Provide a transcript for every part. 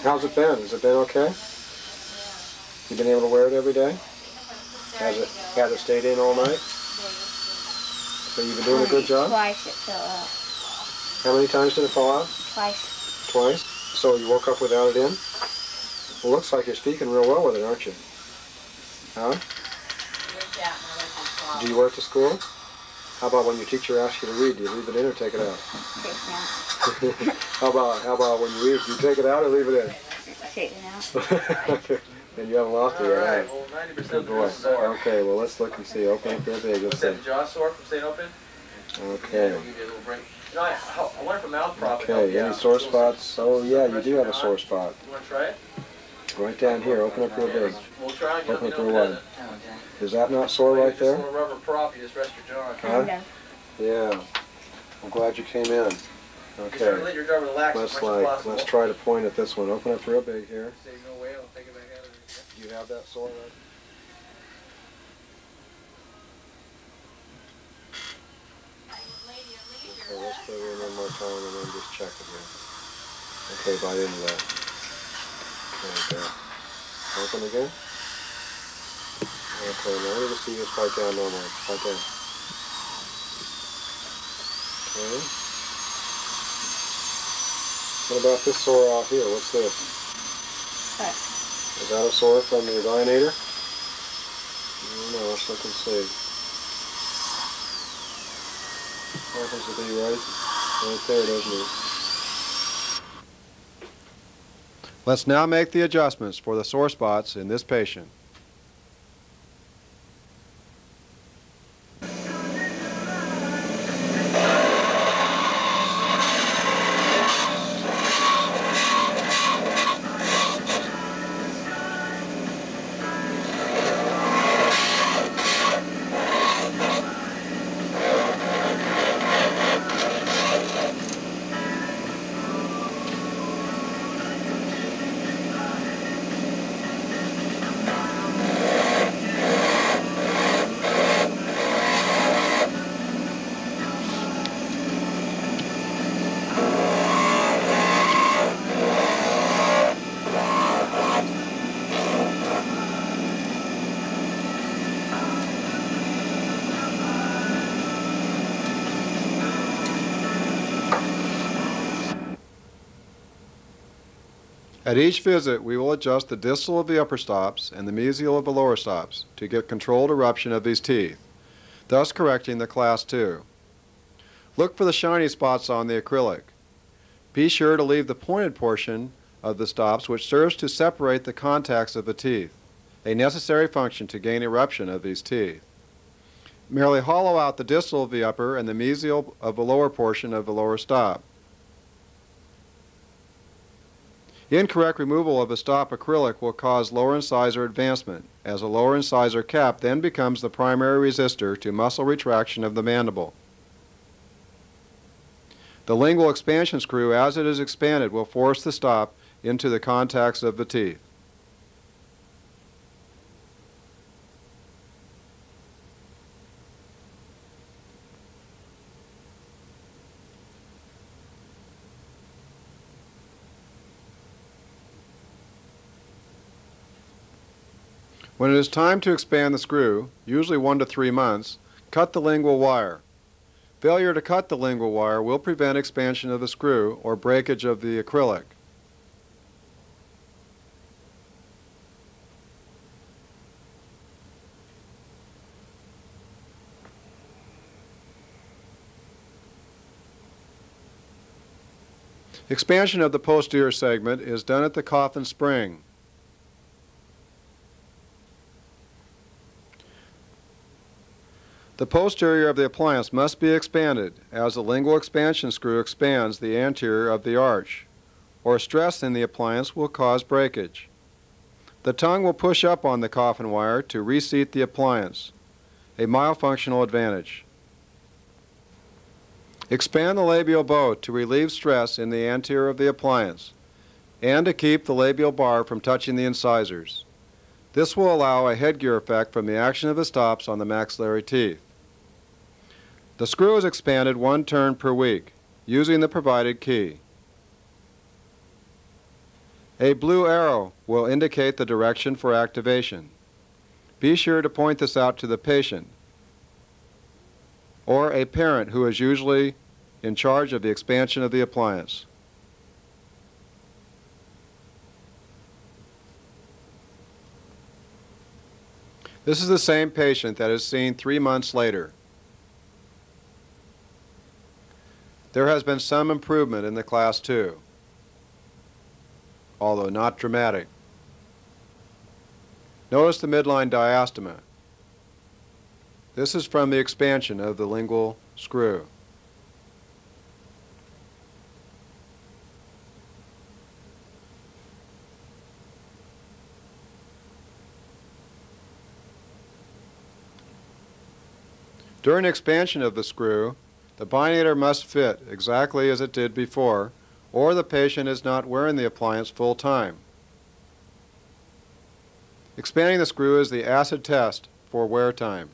How's it been? Has it been okay? You been able to wear it every day? Has it stayed in all night? So you've been doing a good job? Twice it fell out. How many times did it fall out? Twice. Twice? So you woke up without it in? Well, looks like you're speaking real well with it, aren't you? Huh? Do you wear it to school? How about when your teacher asks you to read, do you leave it in or take it out? Take it out. How about when you read, do you take it out or leave it in? Take it out. And you haven't lost it yet, Alright, huh? well 90% Good of boy. the sore. Okay, well let's look and see. Open up real big. Let's What's see. that, the jaw sore from staying open? Okay. Yeah, we'll give you a little break. You know, I wonder if a mouth prop Okay, any sore spots? Oh yeah, you do have a sore spot. You want to try it? Right down here. Open up real big. We'll try and Open get up it real wide. Is that not sore right there? Just a little rubber prop, you just rest your jaw. Huh? Yeah. I'm glad you came in. Okay. Let your jaw relax as much as possible. Let's try to point at this one. Open up real big here. Say no way, I'll take it back out of there. Do you have that sore right? Okay, let's put it in one more time and then just check it here. Okay, bite into that. Okay. Open again. Okay, now we're going to see this bite down normally. Bite down. Okay. What about this sore out here? What's this? What? Is that a sore from your Bionator? No, let's look and see. Happens to be right there, doesn't it? Let's now make the adjustments for the sore spots in this patient. At each visit, we will adjust the distal of the upper stops and the mesial of the lower stops to get controlled eruption of these teeth, thus correcting the class 2. Look for the shiny spots on the acrylic. Be sure to leave the pointed portion of the stops which serves to separate the contacts of the teeth, a necessary function to gain eruption of these teeth. Merely hollow out the distal of the upper and the mesial of the lower portion of the lower stop. Incorrect removal of a stop acrylic will cause lower incisor advancement, as a lower incisor cap then becomes the primary resistor to muscle retraction of the mandible. The lingual expansion screw, as it is expanded, will force the stop into the contacts of the teeth. When it is time to expand the screw, usually 1 to 3 months, cut the lingual wire. Failure to cut the lingual wire will prevent expansion of the screw or breakage of the acrylic. Expansion of the posterior segment is done at the coffin spring. The posterior of the appliance must be expanded, as the lingual expansion screw expands the anterior of the arch, or stress in the appliance will cause breakage. The tongue will push up on the coffin wire to reseat the appliance, a myofunctional advantage. Expand the labial bow to relieve stress in the anterior of the appliance, and to keep the labial bar from touching the incisors. This will allow a headgear effect from the action of the stops on the maxillary teeth. The screw is expanded 1 turn per week, using the provided key. A blue arrow will indicate the direction for activation. Be sure to point this out to the patient or a parent who is usually in charge of the expansion of the appliance. This is the same patient that is seen 3 months later. There has been some improvement in the class 2, although not dramatic. Notice the midline diastema. This is from the expansion of the lingual screw. During expansion of the screw, the bionator must fit exactly as it did before, or the patient is not wearing the appliance full time. Expanding the screw is the acid test for wear time.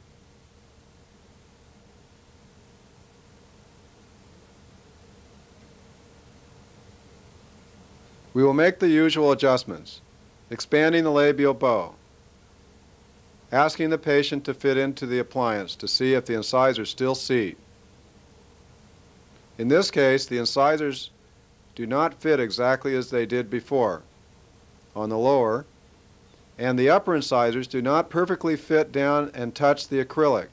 We will make the usual adjustments, expanding the labial bow, asking the patient to fit into the appliance to see if the incisors still seat. In this case, the incisors do not fit exactly as they did before on the lower, and the upper incisors do not perfectly fit down and touch the acrylic.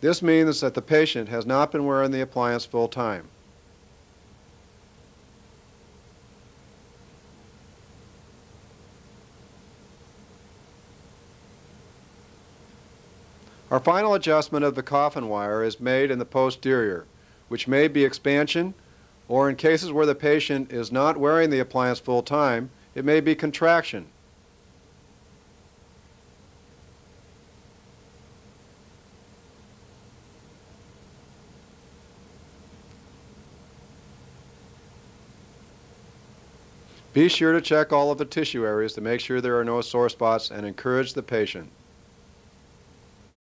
This means that the patient has not been wearing the appliance full time. Our final adjustment of the coffin wire is made in the posterior, which may be expansion, or in cases where the patient is not wearing the appliance full time, it may be contraction. Be sure to check all of the tissue areas to make sure there are no sore spots and encourage the patient.